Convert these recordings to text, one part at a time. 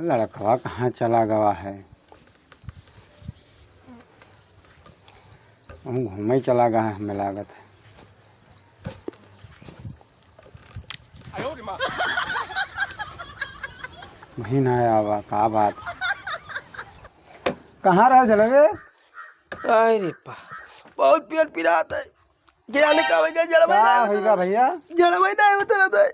लड़कवा कहाँ चला गया है? हम घूमे ही चला गया है, हमें लागत है। वही ना आवा, का बात कहाँ रह चले रे? अरे पा बहुत पेट पिरात है। जाने का होगा जड़वाई क्या ना होगा भैया? जड़वाई ना उतर आता है।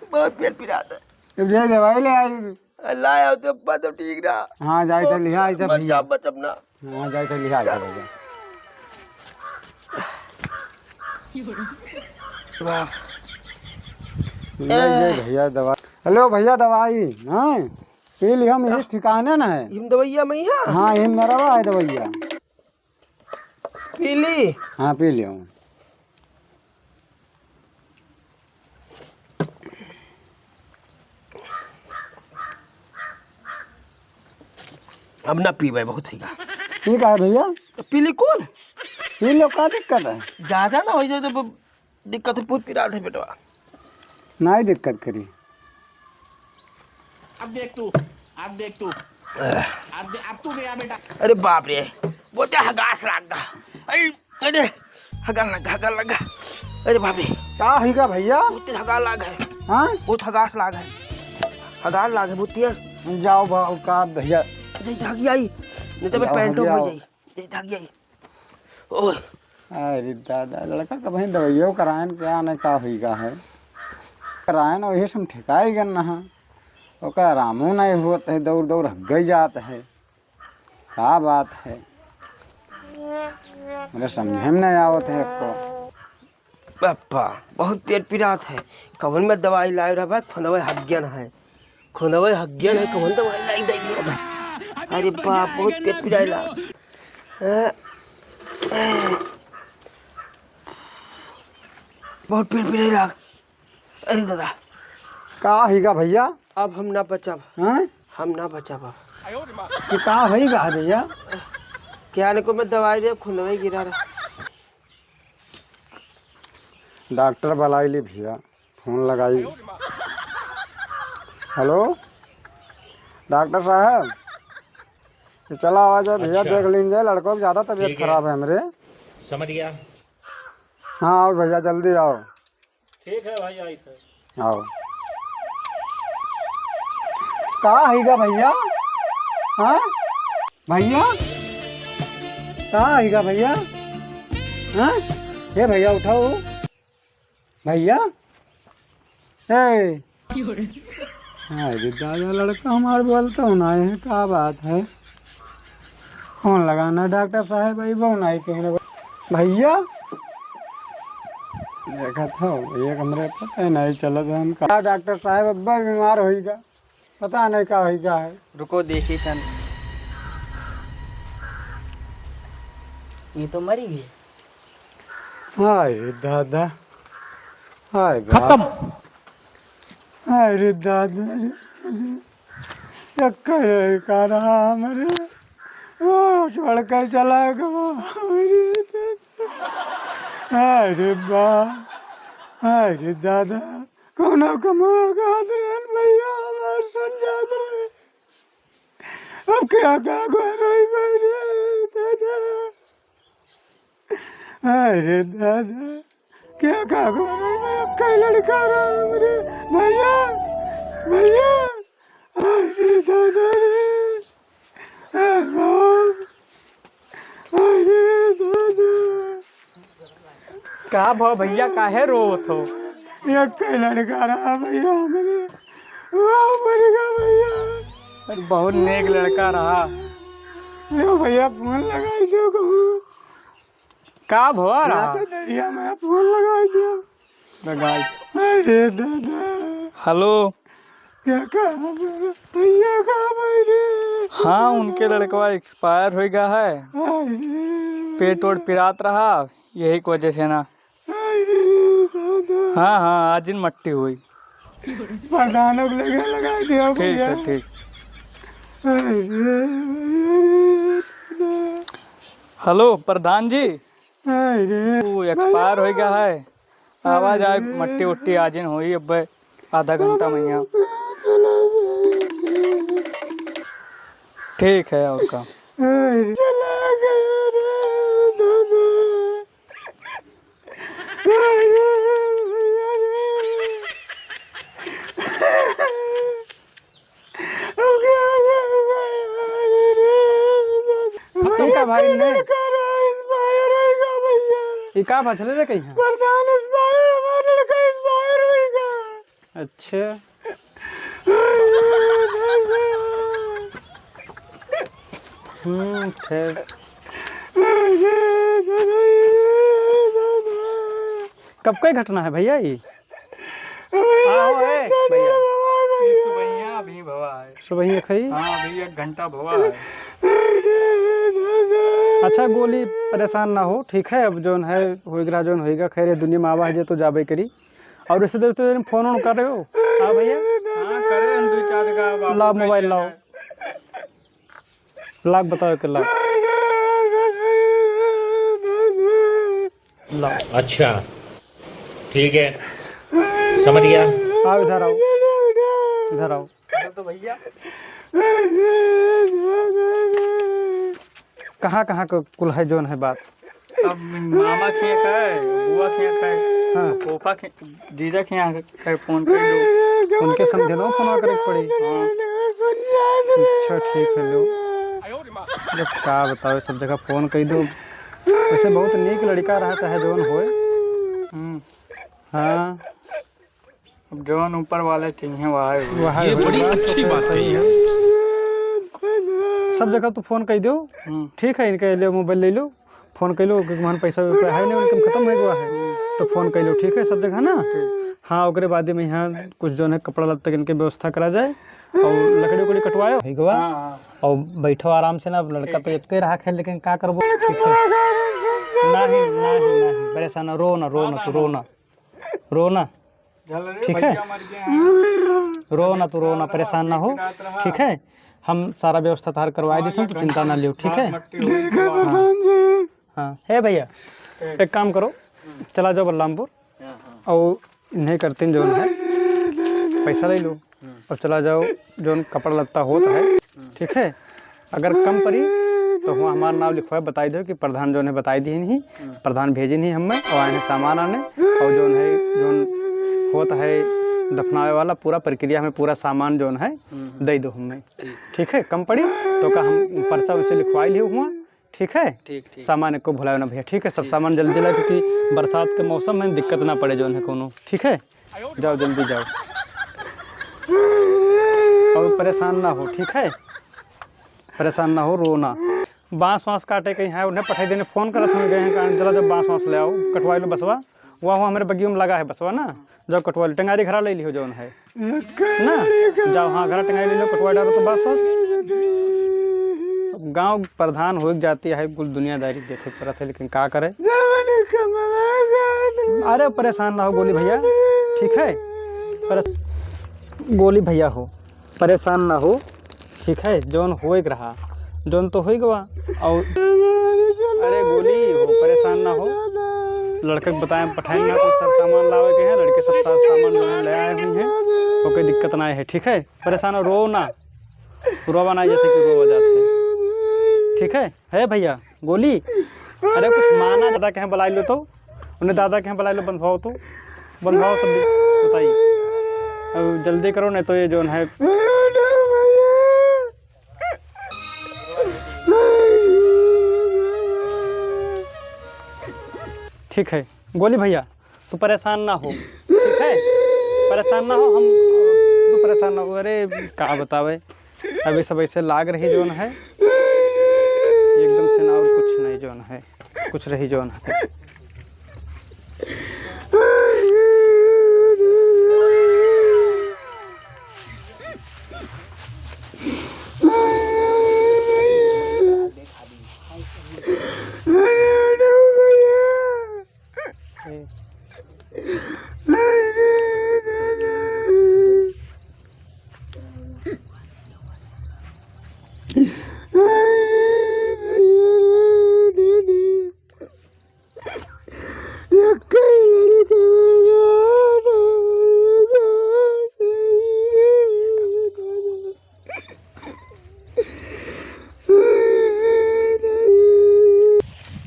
बहुत पेट पिरात है। तो ले दवाई ले आई। अल्लाह आया तो अब्बा तो ठीक रहा। हाँ जाए तो लिहा आई तो मर भैया। जा बचपना। हाँ जाए तो लिहा आई तो भैया। वाह ले भैया दवाई। हेलो भैया दवाई। हाँ पी लिया, मेरे ठिकाने ना है। हिम दवाइया में है। हाँ ये मेरा है दवाइया। पी ली। हाँ पी लिया। अब ना पी भाई, बहुत हैगा। ठीक है भैया, तो पी ली कौन? पी लो, क्या दिक्कत है? ज्यादा ना हो जाए तो दिक्कत है। बहुत पिरात है बेटवा। नहीं दिक्कत करी। अब देख तू अब तू गया बेटा। अरे बाप रे, वो तो हगास लगा। अरे हगा लगा। अरे बाप रे, क्या होगा भैया? बहुत हगास लाग है। हाँ बहुत हगास लाग है। हगास लाग है बहुत तेज। जाओ भाव का भैया। जय धागी आई, नहीं तो मैं पैंटो हो जाई। जय धागी आई। ओह अरे दादा, लड़का का भाई दवाइयों करायन क्या न का होगा है। करायन वही सब ठिकाई गन ना ओका आरामो नहीं होत है, दौड़ दौड़ गई जात है। क्या बात है, मेरे समझे में नहीं आवत है को। पापा बहुत पेट पिरात है। कवन में दवाई लाई रहा भाई? खुनवे हग्यन है। खुनवे हग्यन है, कवन दवाई लाई दे दिया भाई। अरे बाप, बहुत पेट पिराइला। बहुत पेट पिराइला। अरे दादा, का होगा भैया? अब हम ना बचब। हाँ हम ना बचब अब। कि का होगा भैया? क्या ने को मैं दवाई दे, खुनवे गिरा रहा। डॉक्टर बुलाई ली भैया, फोन लगाई। हेलो डॉक्टर साहब, तो चला आवाज है भैया। अच्छा। देख लीजिए, लड़कों की ज़्यादा तबीयत खराब है मेरे। समझ गया। हाँ आओ भैया, जल्दी आओ। ठीक है भाई, आई थे। आओ। का होगा भैया? हाँ भैया, का होगा भैया? हाँ ये भैया उठाओ भैया। अरे दादा, लड़का हमारे बोलता हूँ ना है, क्या बात है? फोन लगाना डॉक्टर साहब, भाई वो नहीं कहीं ना भैया। देखा था एक हमरे पता नहीं चला था उनका। डॉक्टर साहब अब्बा बीमार होगा, पता नहीं क्या होगा है। रुको देखी सन, ये तो मरी गई। हाय रे दादा, हाय खत्म। हाय रे दादा, लड़का रहा हमारे, वो छोड़ कर चला गया। हाय रे बा, हाय रे दादा, कौन कमागा भैया हमारे सुन जात रहे। अब क्या कर रही मेरे दादा? हाय रे दादा, क्या कर रही मैं? कई लड़का रहा मेरे भैया, भैया। हाय रे दादा रे, हाय बाप, हाय रे दादा। का भाव भैया, काहे रोत हो? ये कई लड़का रहा भैया मेरे, वाह मरेगा भैया। अरे बहुत नेक लड़का रहा। लो भैया फोन लगाई दो कहूँ। का भवा रहा? तो दरिया में फोन लगाई दिया। लगाई। अरे दादा, हेलो, क्या कहा भैया? कहा मेरे? हाँ उनके लड़कवा एक्सपायर हो गया है। अरे पेट वोट पिरात रहा, यही की वजह से ना। दादा, हाँ हाँ आज इन मट्टी हुई। प्रधानों को लगा दिया ठीक भैया। है ठीक। हेलो प्रधान जी, वो एक्सपायर हो गया है। आवाज आए मट्टी उट्टी आजिन हुई, अब आधा घंटा में यहाँ। ठीक है और का चला गया रे दादा। ठीक है भाई ने ये का बचले रे कहीं प्रधान इंस्पायर हमारा लड़का इंस्पायर होएगा। अच्छा ठीक कब का घटना है भैया ये आओ ए भैया सुबह अभी भवा है सुबह खई हाँ अभी 1 घंटा भवा है अच्छा गोली परेशान ना हो ठीक है अब जोन है होएगा जोन होएगा खैर दुनिया में आवाज है तो जाबे करी और इसे देर फोन ऑन कर रहे हो हाँ भैया हाँ करे हम 2-4 जगह लाओ मोबाइल लाओ लाख बताओ के लाख लाओ अच्छा ठीक है समझ गया। आओ इधर आओ इधर आओ तो भैया कहाँ कहाँ का कुल है जोन है बात अब मामा के है बुआ के है हाँ पोपा के जीजा के यहाँ है फोन कर दो उनके समझे लो फोन करे पड़ी हाँ अच्छा ठीक है लो जब क्या बताओ सब जगह फोन कर दो वैसे बहुत नीक लड़का रहा चाहे जोन होए हाँ अब जोन ऊपर वाले चाहिए वहाँ ये बड़ी अच्छी बात है सब जगह तो फोन कर दो ठीक है इनके ले मोबाइल ले लो फोन कर लो क्योंकि मन पैसा है नहीं उनके खत्म हो गया है तो फोन कर लो ठीक है सब जगह ना हाँ ओकरे बाद में यहाँ कुछ जो है कपड़ा लत्ता इनके व्यवस्था करा जाए और लकड़ी उकड़ी कटवाओ ठीक हुआ और बैठो आराम से ना लड़का तो इतने रहा है लेकिन क्या करबो नहीं नहीं परेशान रोना रोना तो रोना रोना ठीक है रोना तो रोना परेशान ना हो ठीक है हम सारा व्यवस्था तैयार करवाए देते हैं तो चिंता ना लियो ठीक है हाँ है भैया एक काम करो चला जाओ बलरामपुर और इन्हें करते हैं जो है पैसा ले लो और चला जाओ जो कपड़ा लत्ता होता है ठीक है अगर कम पड़ी तो वहाँ हमारा नाम लिखवाए बताई दो कि प्रधान जो है बताई दी नहीं प्रधान भेजी नहीं हमें और आने सामान आने और जो है जो होता है दफनावे वाला पूरा प्रक्रिया में पूरा सामान जो है दे दो हमें ठीक है कम पड़ी तो का हम पर्चा उनसे लिखवाई लियो हुआ ठीक है ठीक सामान को भुलाओ ना भैया ठीक है सब सामान जल्दी ला क्योंकि बरसात के मौसम में दिक्कत ना पड़े जो है कोनो ठीक है जाओ जल्दी जाओ और परेशान ना हो ठीक है परेशान ना हो रोना बांस वाँस काटे कहीं है उन्हें पठाई देने फ़ोन करत हम गए हैं चलो जब बांस वाँस ले आओ कटवाई लो बसवा वहाँ हमारे बगियों में लगा है बसवा ना जाओ कटवा लो टंगारी घरा ले लियो जौन है ना जाओ हाँ घरा टंगारी ले लो कटवा डालो तो बस गांव प्रधान हो जाती है कुल दुनियादारी देखे पड़ा था लेकिन क्या करे अरे परेशान ना हो गोली भैया ठीक है गोली भैया हो परेशान ना हो ठीक है जौन हो रहा जौन तो हो गवा और अरे गोली हो परेशान ना हो लड़के बताएं पठाएंगे तो सब सामान लावे के हैं लड़के सब सामान जो है ले आए हुए हैं तो कोई दिक्कत ना है ठीक है परेशान हो रो ना रोवा ना जैसे कि रोवा जाते हैं ठीक है भैया गोली अरे कुछ माना दादा कहीं बुला लो तो उन्हें दादा कहीं बुला लो बंधवाओ तो बंधवाओ सब बताइए अब जल्दी करो नहीं तो ये जो है ठीक है गोली भैया तो परेशान ना हो ठीक है परेशान ना हो हम तो परेशान ना हो अरे क्या बतावे अभी सब ऐसे लाग रही जोन है एकदम से ना और कुछ नहीं जोन है कुछ रही जोन है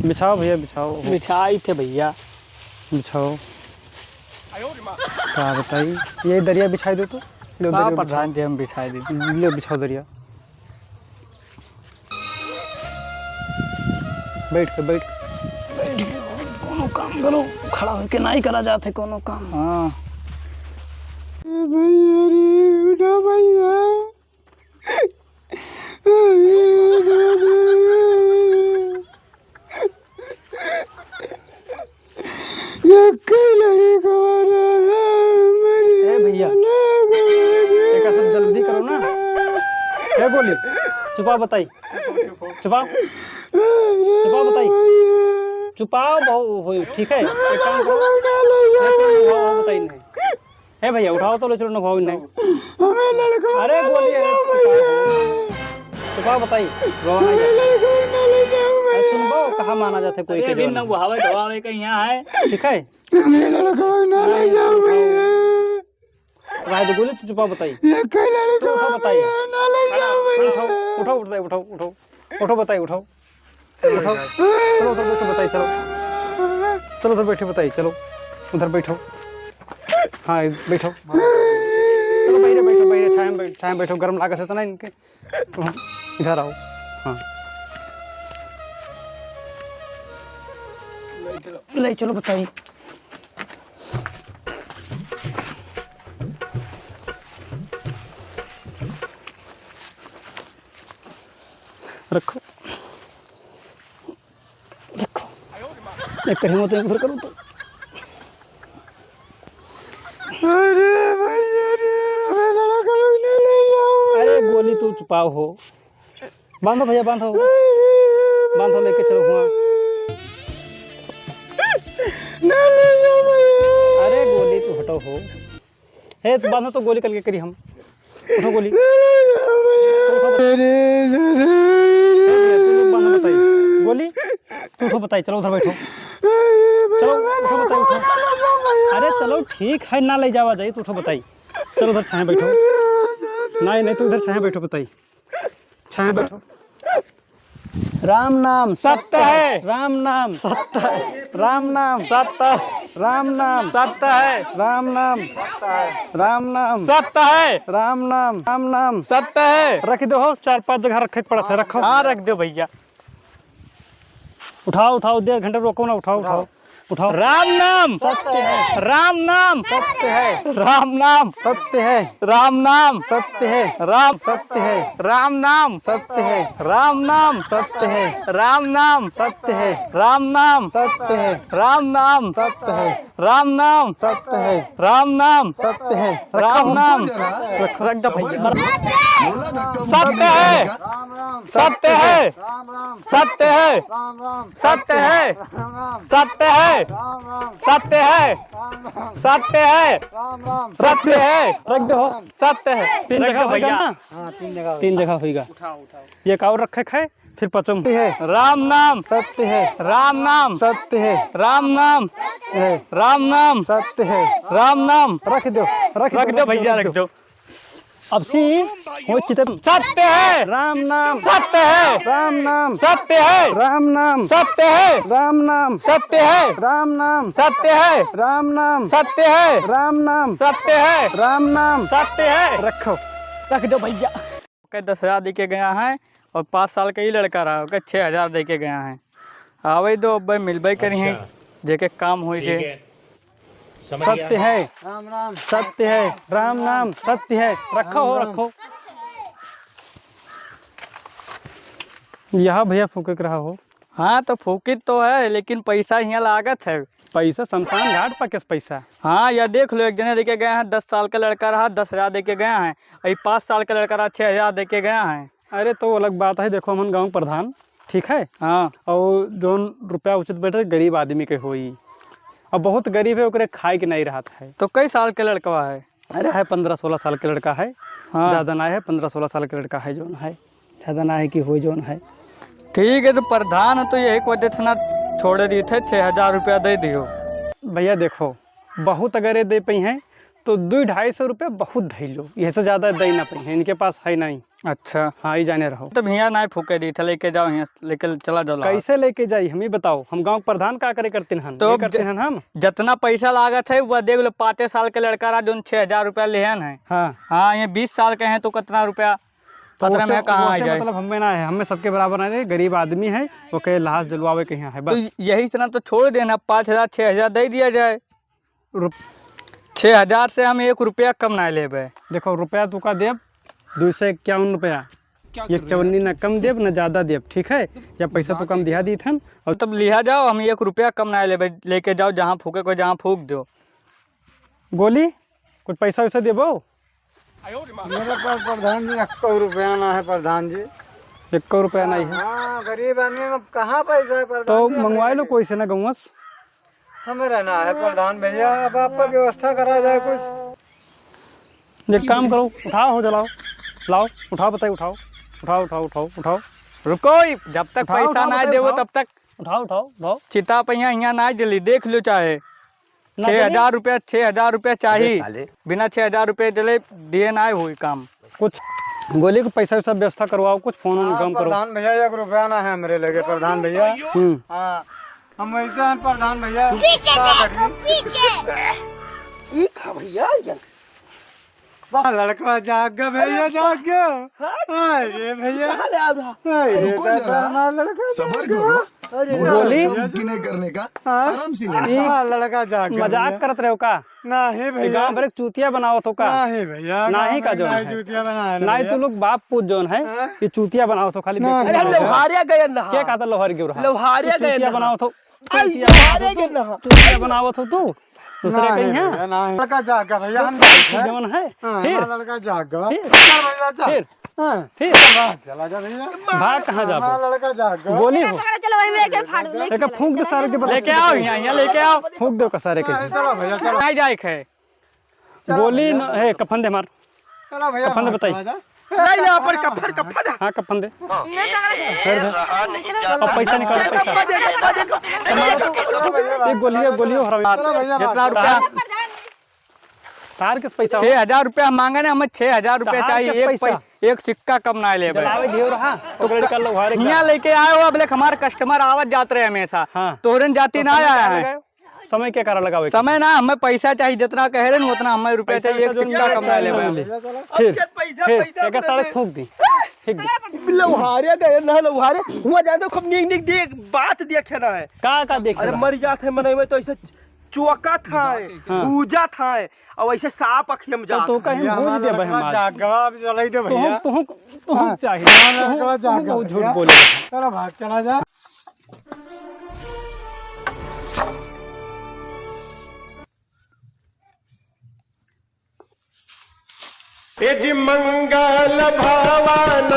बिछाओ भैया बिछाओ बिछाई थे भैया। बिछाओ। क्या बताइए, ये दरिया बिछाई दो तो। लो दरिया बिछाओ। प्रधान जी हम बिछाई दी। ले बिछाओ दरिया। बैठ के कोनो काम करो, खड़ा होके नहीं करा जाते कोनो काम। हाँ भैया रे उठा भैया। ये कई लड़ी कवारा ए भैया एक सब जल्दी करो ना। ए बोली छुपाओ बताई, छुपाओ छुपाओ बताई, छुपाओ बहु ठीक है। एक काम करो बताई नहीं। ए भैया उठाओ तो ले चलो ना भाव नहीं। अरे बोलिए छुपाओ बताई, सुनबो कहाँ माना जाते कोई के न गुहावे धवावे के यहाँ है। ठीक है हमें लड़का ना ले जाओ भैया। राय तो बोली तो छुपाओ बताई। ये कई लड़का उठाओ बताई, ना ले जाओ भैया। उठाओ उठाओ उठाओ उठाओ उठाओ बताई, उठाओ उठाओ चलो उधर बैठो बताई, चलो चलो उधर बैठे बताई, चलो उधर बैठो। हाँ बैठो, चलो बैठे बैठो बैठे छाया में बैठो, गर्म लागत है तो ना इनके। इधर आओ। हाँ ले चलो बताइए। रखो रखो, एक कहीं मत उधर करो तो। अरे भैया रे हमें लड़का ना ले जाओ। अरे गोली तू छुपाओ हो, बांधो भैया बांधो, बांधो लेके चलो हुआ। ना ले जाओ भैया। अरे गोली तू हटो हो, हे तू बांधो तो गोली करके करी हम। उठो गोली, बांधो बताई गोली, तू उठो बताई, चलो उधर बैठो, चलो उठो बताई उठो। अरे चलो ठीक है ना ले जावा जाए, तू उठो बताई, चलो उधर छाया बैठो। नहीं तू उधर छाया बैठो बताई, छाया बैठो। राम नाम सत्य है, राम नाम सत्य है, राम नाम सत्य है, राम नाम सत्य है, राम नाम राम नाम सत्य है, राम नाम सत्य है। रख दो हो, 4-5 जगह रखे पड़ा था, रखो। हाँ रख दो भैया। उठाओ उठाओ, 1.5 घंटे रोको ना, उठाओ उठाओ उठाओ। राम नाम सत्य है, राम नाम सत्य है, राम नाम सत्य है, राम नाम सत्य है, राम सत्य है, राम नाम सत्य है, राम नाम सत्य है, राम नाम सत्य है, राम नाम सत्य है, राम नाम सत्य है, राम नाम सत्य है, राम नाम सत्य है, राम नाम रख दो भैया। सत्य है, सत्य है, सत्य है, सत्य है, सत्य है, सत्य है, सत्य है, सत्य है, रख दो। सत्य है, 3 जगह होगा ना। हाँ 3 जगह होगा। ये काउ रखे है फिर पचम है। राम नाम सत्य है, राम नाम सत्य है, राम नाम है, राम नाम सत्य है, राम नाम रख दो भैया, रख दो। अब सी हो चित सत्य है, राम नाम सत्य है, राम नाम सत्य है, राम नाम सत्य है, राम नाम सत्य है, राम नाम सत्य है, राम नाम सत्य है, राम नाम सत्य है, राम नाम सत्य है। रखो, रख दो भैया। 10,000 दे के गया है और 5 साल का ही लड़का रहा होगा, 6,000 दे के गया है। आवे दो अब मिलबे करी है, जेके काम हुई थे। सत्य है, राम नाम सत्य है, राम नाम सत्य है। रखो हो, रखो। यहाँ भैया फूक रहा हो। हाँ तो फूकित तो है, लेकिन पैसा यहाँ लागत है। पैसा शमशान घाट पर किस पैसा। हाँ यह देख लो, एक जने देके गया है, 10 साल का लड़का रहा 10,000 दे के गया है, अभी 5 साल का लड़का रहा 6,000 दे के गया है। अरे तो अलग बात है, देखो हम गाँव प्रधान ठीक है। हाँ और जो रुपया उचित बैठे गरीब आदमी के होई, और बहुत गरीब है, ओकरे खाए के नहीं रहता है। तो कई साल का लड़का है? अरे है 15-16 साल का लड़का है। हाँ ज़्यादा ना है, 15-16 साल का लड़का है, जोन है ज़्यादा ना है कि हो जोन है। ठीक है तो प्रधान है तो यही वजह से ना छोड़ दिए थे, 6,000 रुपया दे दियो। भैया देखो बहुत अगर ये दे पाई हैं तो 200-250 रुपये बहुत धैलो, यह से ज़्यादा दे ना पाई, इनके पास है नहीं। अच्छा हाँ ही जाने रहो। तो भैया ना फूके दी था, लेके जाओ यहाँ, लेके चला जाओ। कैसे लेके जाई हम ही बताओ, हम गांव प्रधान का करे करते हैं तो करते हैं हम। जितना पैसा लागत है वह देख लो, 5 साल के लड़का रहा जो 6,000 रुपया लेहन है। हाँ हाँ ये 20 साल के हैं तो कितना रुपया खतरा में कहाँ आ जाए। मतलब हमें ना है, हमें सबके बराबर ना है, गरीब आदमी है वो कहे लाश जलवावे के यहाँ है तो बस। यही इतना तो छोड़ देना, 5,000 6,000 दे दिया जाए। रुप- 6,000 से हम 1 रुपया कम ना लेबे। देखो रुपया तू का देव 251 रुपया, 154 न कम देव न ज़्यादा देव, ठीक है? या पैसा तो कम दिया दी थन और तब लिया जाओ, हम 1 रुपया कम ना लेबे, लेके जाओ जहाँ फूके को जहाँ फूक दो। गोली कुछ पैसा वैसा देबो? मेरे पास प्रधान जी 1 रुपया ना है प्रधान जी। 1 रुपया नहीं है हाँ गरीब आदमी में कहाँ पैसा है प्रधान तो जी? मंगवा लो कोई से ना गौस। हमें रहना है प्रधान भैया, अब आपका व्यवस्था करा जाए कुछ। एक काम करो, उठाओ हो जलाओ, लाओ उठाओ, बताइए उठाओ उठाओ उठाओ उठाओ उठाओ रुको, जब तक उठाओ, पैसा उठाओ, ना बताओ, देवो उठाओ। तब तक उठाओ उठाओ उठाओ चिता पहिया यहाँ ना जली, देख लो चाहे। ना 6,000 रुपया 6,000 रुपया चाहिए, बिना 6,000 रुपये जले दिए ना हुई काम। कुछ गोली को पैसा वैसा व्यवस्था करवाओ, कुछ फोन वोन कम करो। प्रधान भैया 1 रुपया ना है मेरे लगे प्रधान भैया। हाँ हम ऐसे हैं प्रधान भैया। लड़का जाग गया भैया, जाग गया। अरे भैया सबर करो, गोली नहीं करने का आराम से लेना। हाँ, लड़का जाग गया। मजाक करत रहे हो का? नहीं भैया, गाँव भर चूतिया बनाओ तो का? नहीं भैया, नाही का जो है। जूतिया बनाया ना नहीं भैया। तू लोग बाप पूछ जोन है ये चूतिया बनाओ तो खाली नहीं, बेवकूफ नहीं, हो। लोहारिया गए ना क्या कहता लोहार क्यों रहा? लोहारिया गए चूतिया ना। बनाओ तो लोहारिया गए ना। चूतिया बनाओ तो तू दूसरे नहीं कहीं है भैया, नहीं। लड़का जाग गया भैया, हम जमन है फिर लड़का जाग गया। फिर चल भैया, चल। फिर हाँ, फिर चला जा भैया। भाग कहाँ जाबो? हाँ, लड़का जाग गया। गोली हो चलो वही लेके फाड़ दो, एक फूंक दे सारे के बस लेके आओ यहाँ लेके आओ, फूंक दो का सारे के चलो भैया, चलो। नहीं जाए है। गोली है कफन दे मार, चलो भैया, कफन दे हाँ, बताइए। चला जा। नहीं ना पर कफन कफन हाँ कफन दे अब पैसा निकालो पैसा एक गोली हो हरा चलो भैया, जितना रुपया तार किस पैसा 6,000 रुपया मांगे ना, हमें 6,000 रुपया कहाँ चाहिए, किस पैसा? एक सिक्का कम ना ले जलावे दियो रहा तो गड़ी कर लो हारे यहाँ लेके आए हो। अब लेक हमारे कस्टमर आवत जाते रहे हमेशा, हाँ। तोरन जाती ना आया है। समय क्या कारण लगावे समय ना, हमें पैसा चाहिए, जितना कह रहे हैं उतना हमें रुपया चाहिए, एक सिक्का कम ना ले। फिर एक सारे थूक दी ठीक दी लोहारिया गए ना। लोहारे हुआ जानो खूब नीक नीक देख बात देखे ना है। का देख अरे मर जात है मने में तो ऐसे चौका था, पूजा था और ऐसे सांप अखियम में जा। तो कहीं भैया, भूल दे भाई लड़का हमार जाग गया, अब चला ही दे भैया। तुम चाहिए लड़का जाग गया। तुम झूठ बोले चलो भाग, चला जा। मंगल भवन